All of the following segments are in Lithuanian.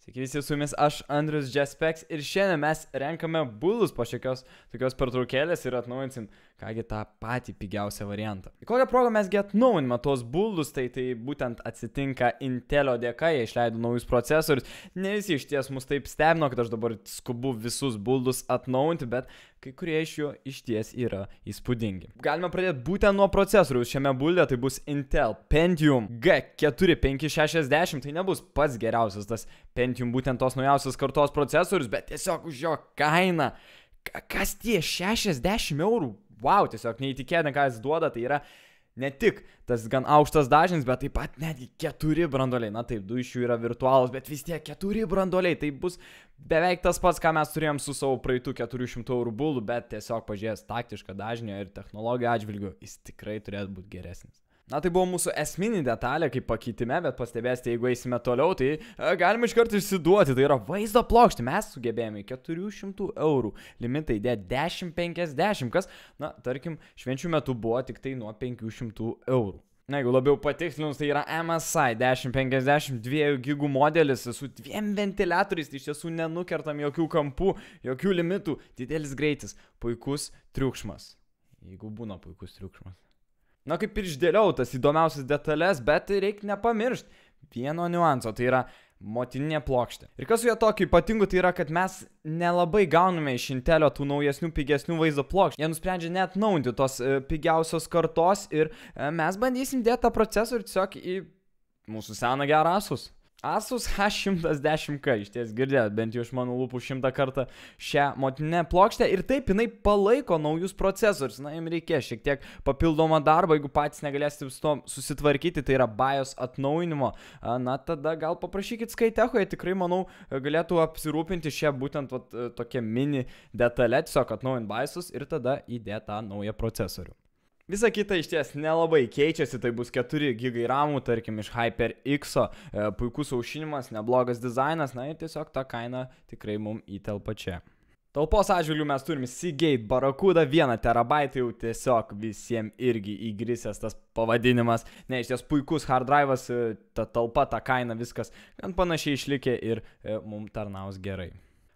Sveiki visi, su jumis aš, Andrius Jaspeks, ir šiandien mes renkame buldus po tokios pertraukėlės ir atnaujinsim, kągi tą patį pigiausią variantą. Į kokią progą mesgi atnaujinime tos buldus, tai būtent atsitinka Intelio dėka, jie išleido naujus procesorius. Ne visi iš ties mus taip stebino, kad aš dabar skubu visus buldus atnaujinti, bet kai kurie iš jų iš ties yra įspūdingi. Galime pradėti būtent nuo procesoriaus. Šiame bulde tai bus Intel Pentium G4 560, tai nebus pats geriausias tas Pentium būtent tos naujausios kartos procesorius, bet tiesiog už jo kainą. Kas tie 60 eurų? Wow, tiesiog neįtikėtina, ką jis duoda, tai yra ne tik tas gan aukštas dažnis, bet taip pat netgi 4 branduoliai. Na taip, 2 iš jų yra virtualūs, bet vis tiek 4 branduoliai. Tai bus beveik tas pats, ką mes turėjom su savo praeitų 400 eurų buldu, bet tiesiog pažiūrėjęs taktišką dažnį ir technologijų atžvilgių, jis tikrai turėtų būti geresnis. Na tai buvo mūsų esminė detalė kaip pakeitime, bet pastebėsite, jeigu eisime toliau, tai galime iš karto išsiduoti. Tai yra vaizdo plokštė. Mes sugebėjome 400 eurų limitą įdėti 1050, kas, na, tarkim, švenčių metu buvo tik tai nuo 500 eurų. Na, jeigu labiau patikslinus, tai yra MSI 1050 2 gigų modelis su 2 ventiliatoriais, tai iš tiesų nenukertam jokių kampų, jokių limitų, didelis greitis, puikus triukšmas. Jeigu būna puikus triukšmas. Na, kaip ir išdėliau tas įdomiausias detalės, bet reikia nepamiršti vieno niuanso, tai yra motininė plokštė. Ir kas su ją tokio ypatingo, tai yra, kad mes nelabai gauname iš Intelio tų naujesnių, pigesnių vaizdo plokščių. Jie nusprendžia neatnaujinti tos pigiausios kartos ir mes bandysim dėti tą procesorių tiesiog į mūsų seną gerą Asus. Asus H110K, iš ties girdėt, bent jau iš mano lūpų 100 kartą šią motininę plokštę ir taip jinai palaiko naujus procesorius. Na, jums reikės šiek tiek papildomą darbą, jeigu patys negalėsite su to susitvarkyti, tai yra BIOS atnaujinimo. Na, tada gal paprašykit Skytecho, jie tikrai, manau, galėtų apsirūpinti šią būtent tokią mini detalę, tiesiog atnaujinti BIOSus ir tada įdėti tą naują procesorių. Visa kita iš ties nelabai keičiasi, tai bus 4 GB RAM, tarkim iš HyperX, puikus aušinimas, neblogas dizainas, na ir tiesiog ta kaina tikrai mums įtelpa čia. Talpos atžvilgių mes turime Seagate Barracuda 1 TB, jau tiesiog visiems irgi įgrisęs tas pavadinimas. Ne, iš ties puikus hard drive'as, ta talpa, ta kaina, viskas gan panašiai išlikė ir mums tarnaus gerai.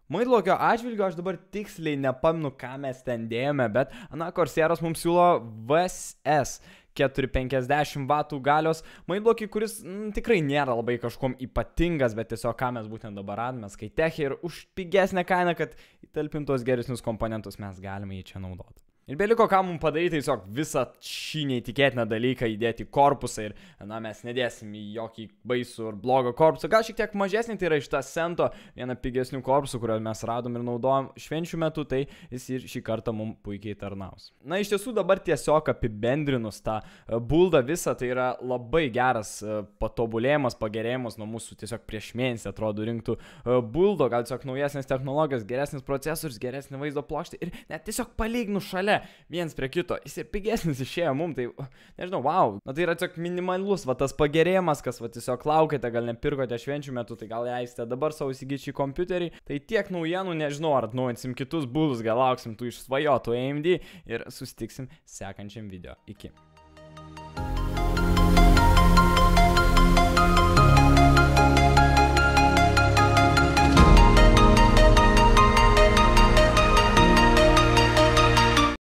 Maitlokio atžvilgiu aš dabar tiksliai nepamenu, ką mes ten dėjome, bet Corsairas mums siūlo VS 450 W galios maitlokį, kuris tikrai nėra labai kažkom ypatingas, bet tiesiog ką mes būtent dabar radome Skyteche ir už pigesnę kainą, kad įtalpintos geresnius komponentus mes galime jį čia naudoti. Ir beliko ką mums padaryti, tiesiog visą šį neįtikėtiną dalyką įdėti į korpusą ir, na, mes nedėsim į jokį baisų ir blogą korpusą. Gal šiek tiek mažesnį, tai yra iš tą Sento, vieną pigesnių korpusų, kurio mes radom ir naudojom švenčių metu, tai jis ir šį kartą mums puikiai tarnaus. Na, iš tiesų dabar tiesiog apibendrinus tą buldą visą, tai yra labai geras patobulėjimas, pagerėjimas nuo mūsų tiesiog prieš mėnesį, atrodo, rinktų buldo, gal tiesiog naujesnės technologijos, geresnis procesorius, geresnė vaizdo plokštė ir net tiesiog palyginu šalia viens prie kito, jis ir pigesnis išėjo mums, tai, nežinau, wow. Na tai yra tiesiog minimalus, va tas pagerėjimas, kas va tiesiog laukite, gal nepirkote švenčių metu, tai gal leisite dabar savo įsigyti šį kompiuterį. Tai tiek naujienų, nežinau, ar atnaujinsim kitus buldus, gal lauksim tų išsvajotų AMD ir susitiksim sekančiam video. Iki.